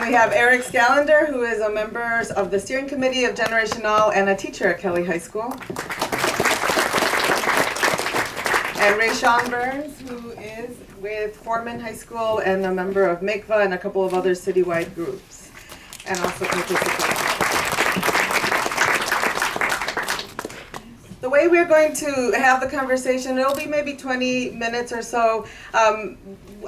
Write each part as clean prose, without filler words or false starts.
we have Eric Skalinder, who is a member of the steering committee of Generation All and a teacher at Kelly High School. And Ray Sean Burns, who is with Foreman High School and a member of MICVA and a couple of other citywide groups, and also participates. The way we're going to have the conversation, it'll be maybe 20 minutes or so.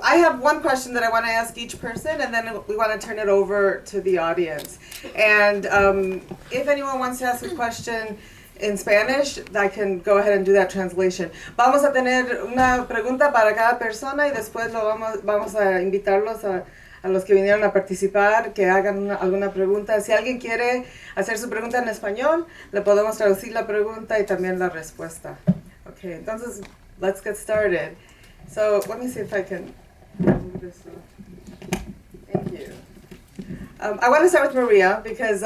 I have one question that I want to ask each person, and then we want to turn it over to the audience. And if anyone wants to ask a question in Spanish, I can go ahead and do that translation. Vamos a tener una pregunta para cada persona y después vamos a invitarlos a los que vinieron a participar que hagan alguna pregunta. Si alguien quiere hacer su pregunta en español, le podemos traducir la pregunta y también la respuesta. Okay, entonces, let's get started. So, let me see if I can move this up. Thank you. I want to start with Maria because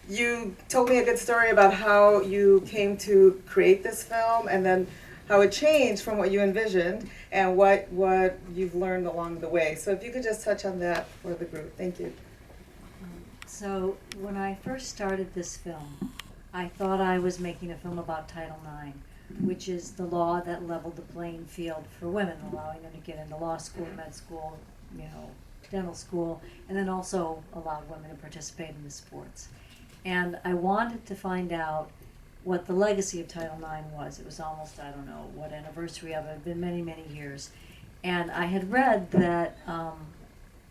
you told me a good story about how you came to create this film and then how it changed from what you envisioned and what you've learned along the way. So if you could just touch on that for the group. Thank you. So when I first started this film, I thought I was making a film about Title IX, which is the law that leveled the playing field for women, allowing them to get into law school, med school, dental school, and then also allowed women to participate in the sports. And I wanted to find out what the legacy of Title IX was. It was almost, I don't know what anniversary of it, it had been many, many years. And I had read that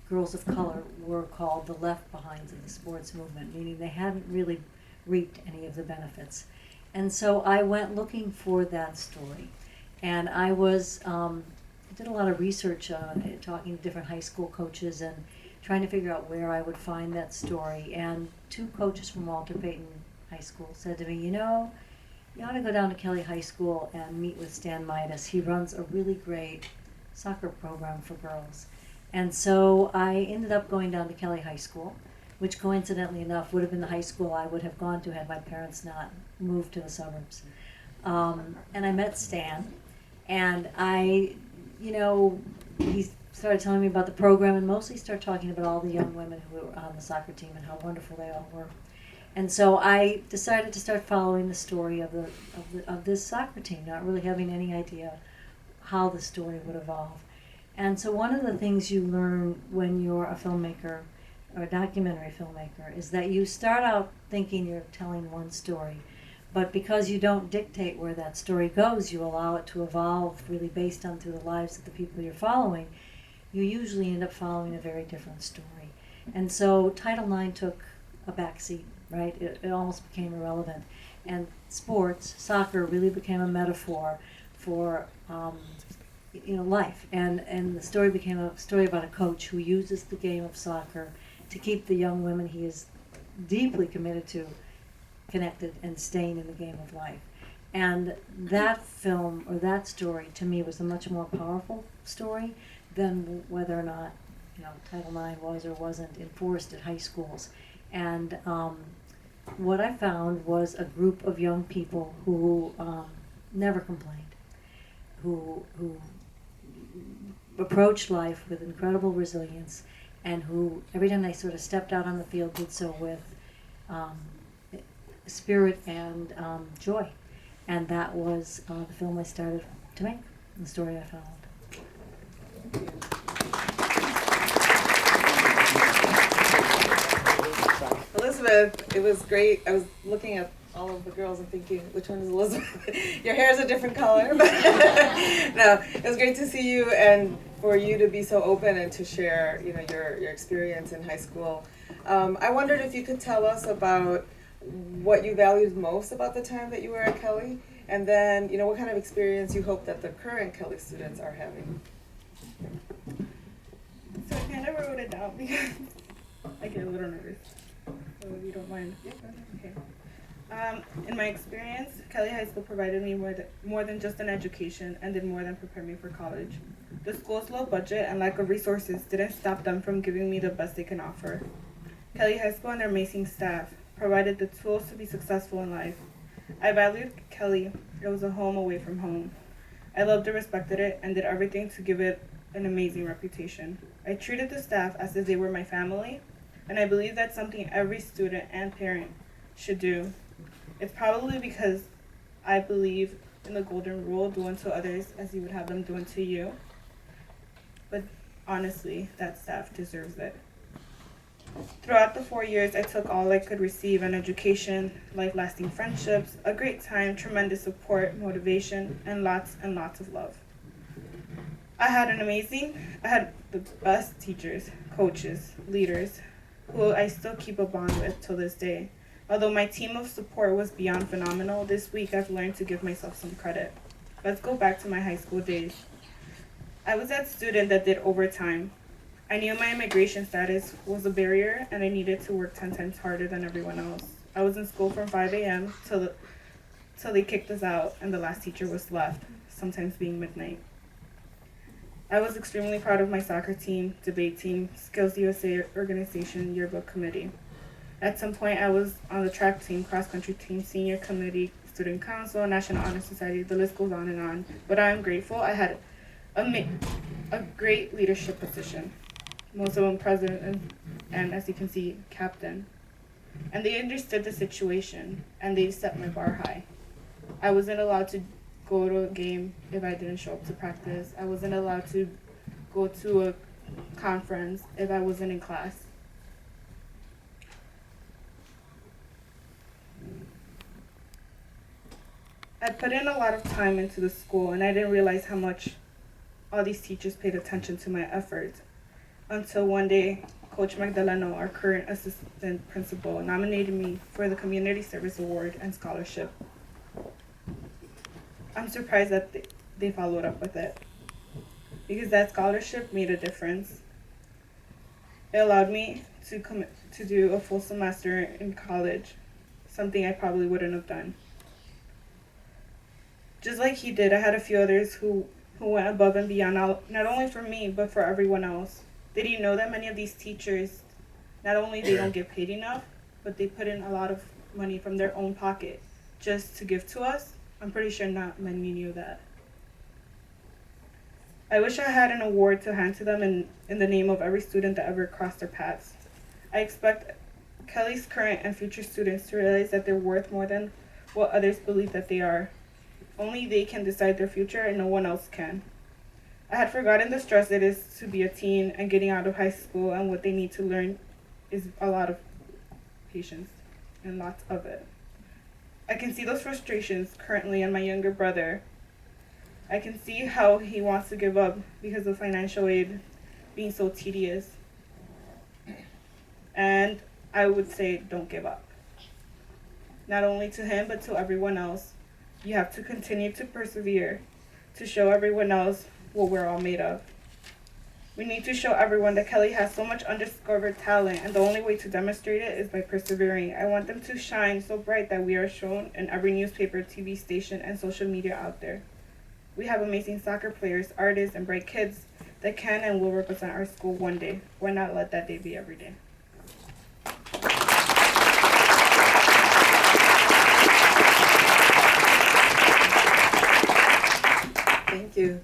girls of color were called the left behinds of the sports movement, meaning they hadn't really reaped any of the benefits. And so I went looking for that story. And I did a lot of research on it, talking to different high school coaches and trying to figure out where I would find that story. And two coaches from Walter Payton High School said to me, you ought to go down to Kelly High School and meet with Stan Midas. He runs a really great soccer program for girls. And so I ended up going down to Kelly High School, which coincidentally enough would have been the high school I would have gone to had my parents not moved to the suburbs. And I met Stan, and he started telling me about the program and mostly started talking about all the young women who were on the soccer team and how wonderful they all were. And so I decided to start following the story of this soccer team, not really having any idea how the story would evolve. And so one of the things you learn when you're a filmmaker or a documentary filmmaker is that you start out thinking you're telling one story, but because you don't dictate where that story goes, you allow it to evolve really based on through the lives of the people you're following, you usually end up following a very different story. And so Title IX took a backseat. Right? It almost became irrelevant. And sports, soccer, really became a metaphor for life. And the story became a story about a coach who uses the game of soccer to keep the young women he is deeply committed to connected and staying in the game of life. And that film, or that story, to me was a much more powerful story than whether or not Title IX was or wasn't enforced at high schools. And what I found was a group of young people who never complained, who approached life with incredible resilience, and who every time they sort of stepped out on the field did so with spirit and joy. And that was the film I started to make, the story I followed. Elizabeth, it was great. I was looking at all of the girls and thinking, which one is Elizabeth? Your hair is a different color. But no, it was great to see you and for you to be so open and to share, your experience in high school. I wondered if you could tell us about what you valued most about the time that you were at Kelly, and then, what kind of experience you hope that the current Kelly students are having. So I kind of wrote it down because I get a little nervous. So if you don't mind. Yeah, okay. In my experience, Kelly High School provided me more than just an education and did more than prepare me for college. The school's low budget and lack of resources didn't stop them from giving me the best they can offer. Kelly High School and their amazing staff provided the tools to be successful in life. I valued Kelly. It was a home away from home. I loved and respected it and did everything to give it an amazing reputation. I treated the staff as if they were my family. and I believe that's something every student and parent should do. It's probably because I believe in the golden rule, do unto others as you would have them do unto you. But honestly, that staff deserves it. Throughout the 4 years, I took all I could receive: an education, life-lasting friendships, a great time, tremendous support, motivation, and lots of love. I had the best teachers, coaches, leaders, who I still keep a bond with till this day. Although my team of support was beyond phenomenal, this week I've learned to give myself some credit. Let's go back to my high school days. I was that student that did overtime. I knew my immigration status was a barrier and I needed to work 10 times harder than everyone else. I was in school from 5 a.m. till they kicked us out and the last teacher was left, sometimes being midnight. I was extremely proud of my soccer team, debate team, Skills USA organization, yearbook committee. At some point, I was on the track team, cross-country team, senior committee, student council, National Honor Society, the list goes on and on. But I am grateful I had a great leadership position. Most of them president and as you can see, captain. And they understood the situation and they set my bar high. I wasn't allowed to go to a game if I didn't show up to practice. I wasn't allowed to go to a conference if I wasn't in class. I put in a lot of time into the school and I didn't realize how much all these teachers paid attention to my efforts until one day Coach Magdaleno, our current assistant principal, nominated me for the Community Service Award and Scholarship. I'm surprised that they followed up with it because that scholarship made a difference. It allowed me to do a full semester in college, something I probably wouldn't have done. Just like he did, I had a few others who went above and beyond, not only for me, but for everyone else. Did you know that many of these teachers, not only they don't get paid enough, but they put in a lot of money from their own pocket just to give to us? I'm pretty sure not many knew that. I wish I had an award to hand to them in the name of every student that ever crossed their paths. I expect Kelly's current and future students to realize that they're worth more than what others believe that they are. Only they can decide their future and no one else can. I had forgotten the stress it is to be a teen and getting out of high school, and what they need to learn is a lot of patience and lots of it. I can see those frustrations currently in my younger brother. I can see how he wants to give up because of financial aid being so tedious. And I would say don't give up. Not only to him, but to everyone else. You have to continue to persevere, to show everyone else what we're all made of. We need to show everyone that Kelly has so much undiscovered talent, and the only way to demonstrate it is by persevering. I want them to shine so bright that we are shown in every newspaper, TV station, and social media out there. We have amazing soccer players, artists, and bright kids that can and will represent our school one day. Why not let that day be every day? Thank you.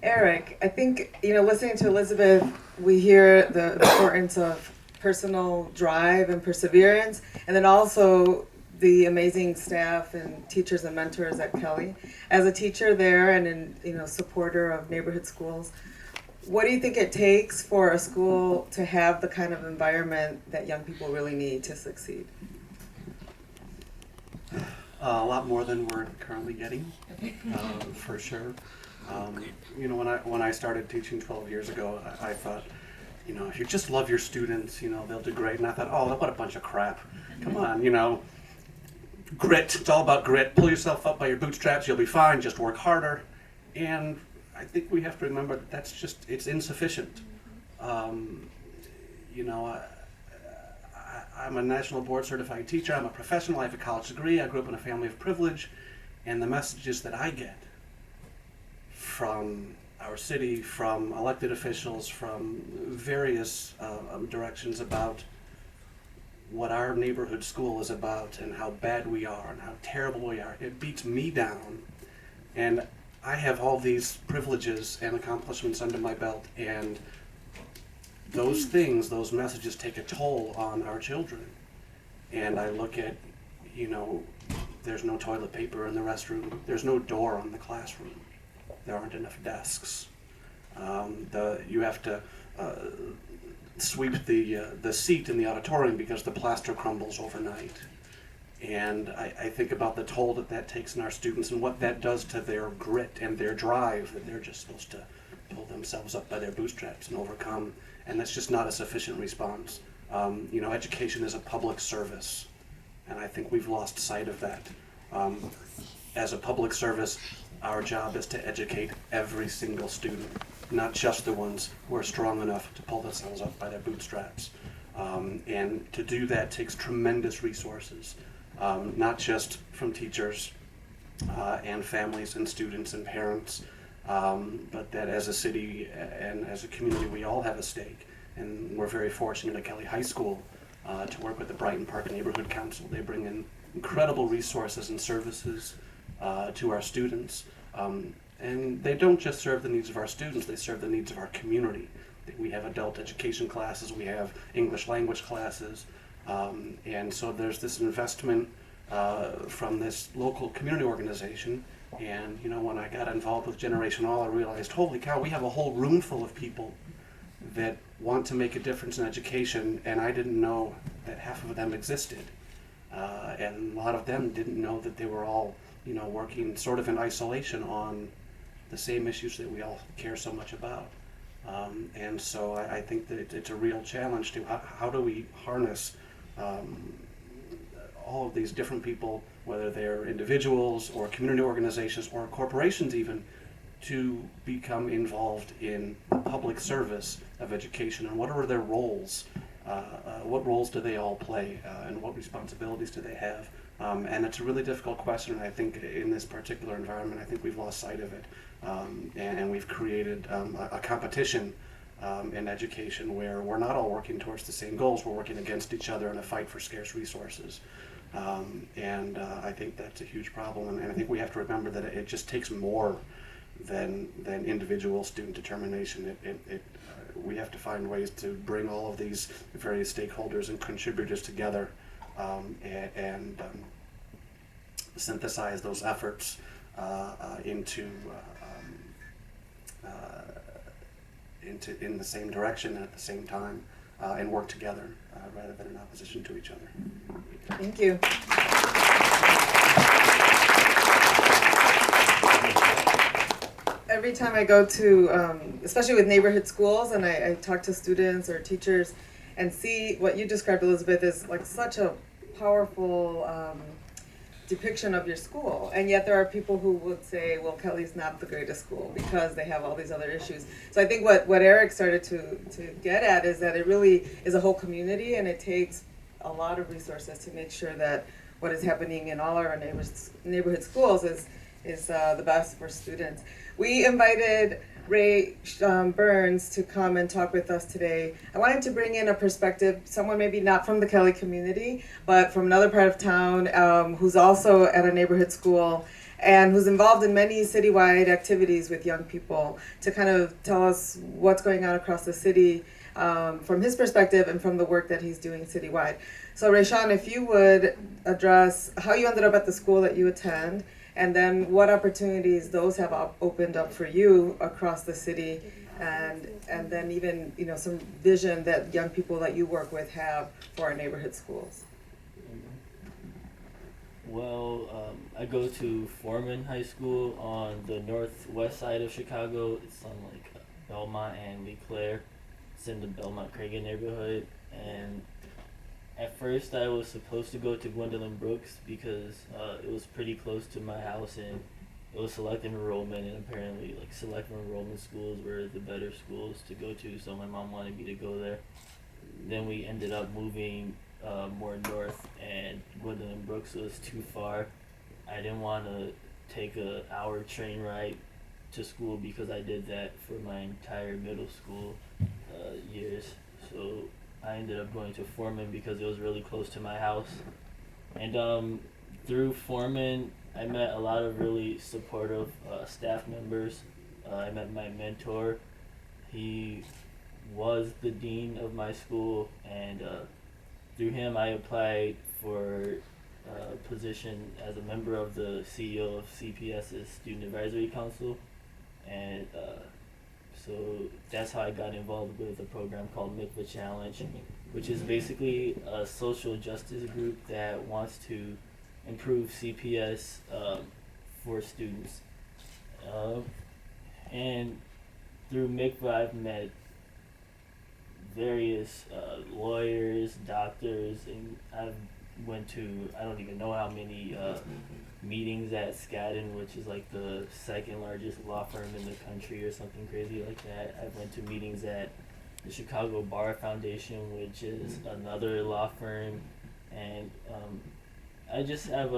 Eric, I think, listening to Elizabeth, we hear the importance of personal drive and perseverance, and then also the amazing staff and teachers and mentors at Kelly. As a teacher there and supporter of neighborhood schools, what do you think it takes for a school to have the kind of environment that young people really need to succeed? A lot more than we're currently getting, for sure. When I started teaching 12 years ago, I thought, if you just love your students, they'll do great. And I thought, oh, what a bunch of crap. Come on, grit. It's all about grit. Pull yourself up by your bootstraps. You'll be fine. Just work harder. And I think we have to remember that it's insufficient. I'm a national board certified teacher. I'm a professional. I have a college degree. I grew up in a family of privilege. And the messages that I get from our city, from elected officials, from various directions about what our neighborhood school is about and how bad we are and how terrible we are, it beats me down. And I have all these privileges and accomplishments under my belt, and those things, those messages take a toll on our children. And I look at, there's no toilet paper in the restroom. There's no door on the classroom. There aren't enough desks. You have to sweep the seat in the auditorium because the plaster crumbles overnight. And I think about the toll that takes on our students and what that does to their grit and their drive, that they're just supposed to pull themselves up by their bootstraps and overcome. And that's just not a sufficient response. Education is a public service, and I think we've lost sight of that. As a public service, our job is to educate every single student, not just the ones who are strong enough to pull themselves up by their bootstraps. And to do that takes tremendous resources, not just from teachers and families and students and parents, but that as a city and as a community, we all have a stake. And we're very fortunate at Kelly High School to work with the Brighton Park Neighborhood Council. They bring in incredible resources and services to our students. And they don't just serve the needs of our students, they serve the needs of our community. We have adult education classes, we have English language classes, and so there's this investment from this local community organization. And when I got involved with Generation All, I realized, holy cow, we have a whole room full of people that want to make a difference in education, and I didn't know that half of them existed. And a lot of them didn't know that they were all, working sort of in isolation on the same issues that we all care so much about. And so I think that it's a real challenge to how do we harness all of these different people, whether they're individuals or community organizations or corporations even, to become involved in the public service of education, and what are their roles? What roles do they all play, and what responsibilities do they have? And it's a really difficult question, and I think in this particular environment, I think we've lost sight of it, and we've created a competition in education where we're not all working towards the same goals. We're working against each other in a fight for scarce resources. And I think that's a huge problem, and I think we have to remember that it just takes more than individual student determination. We have to find ways to bring all of these various stakeholders and contributors together and synthesize those efforts into in the same direction and at the same time, and work together rather than in opposition to each other. Thank you. Every time I go to, especially with neighborhood schools, and I talk to students or teachers and see what you described, Elizabeth, is like such a powerful depiction of your school. And yet there are people who would say, well, Kelly's not the greatest school because they have all these other issues. So I think what Eric started to get at is that it really is a whole community, and it takes a lot of resources to make sure that what is happening in all our neighborhood schools is the best for students. We invited Ray Burns to come and talk with us today. I wanted to bring in a perspective, someone maybe not from the Kelly community, but from another part of town, who's also at a neighborhood school and who's involved in many citywide activities with young people, to kind of tell us what's going on across the city from his perspective and from the work that he's doing citywide. So Rayshawn, if you would address how you ended up at the school that you attend, and then what opportunities those have opened up for you across the city, and then even some vision that young people that you work with have for our neighborhood schools. Well, I go to Foreman High School on the northwest side of Chicago. It's on like Belmont and LeClaire. It's in the Belmont-Cragen neighborhood, and at first I was supposed to go to Gwendolyn Brooks because it was pretty close to my house, and it was selective enrollment, and apparently like selective enrollment schools were the better schools to go to, so my mom wanted me to go there. Then we ended up moving more north, and Gwendolyn Brooks was too far. I didn't want to take an hour train ride to school because I did that for my entire middle school years, so I ended up going to Foreman because it was really close to my house. And through Foreman, I met a lot of really supportive staff members. I met my mentor. He was the dean of my school, and through him I applied for a position as a member of the CEO of CPS's Student Advisory Council, and so that's how I got involved with a program called Mikva Challenge, which is basically a social justice group that wants to improve CPS for students. And through Mikva, I've met various lawyers, doctors, and I've went to, I don't even know how many meetings at Skadden, which is like the second largest law firm in the country or something crazy like that. I've went to meetings at the Chicago Bar Foundation, which is another law firm, and I just have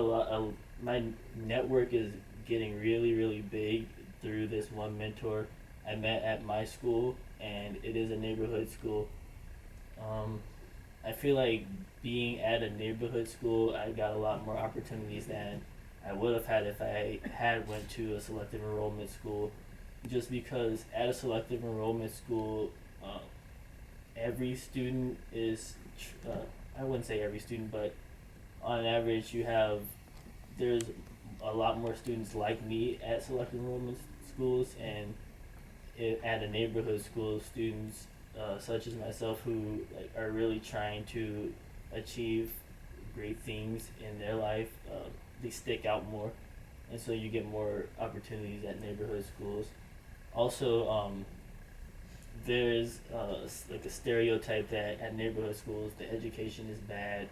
my network is getting really, really big through this one mentor I met at my school, and it is a neighborhood school. I feel like being at a neighborhood school, I got a lot more opportunities than I would have had if I had went to a selective enrollment school, just because at a selective enrollment school, every student is, I wouldn't say every student, but on average there's a lot more students like me at selective enrollment schools, and at a neighborhood school, students such as myself who are really trying to achieve great things in their life, they stick out more, and so you get more opportunities at neighborhood schools. Also, there's like a stereotype that at neighborhood schools the education is bad,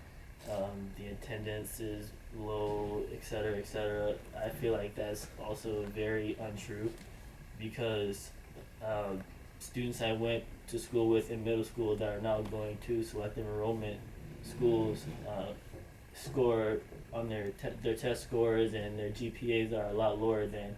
the attendance is low, etc., etc. I feel like that's also very untrue, because students I went to school with in middle school that are now going to selective enrollment schools score on their test scores, and their GPAs are a lot lower than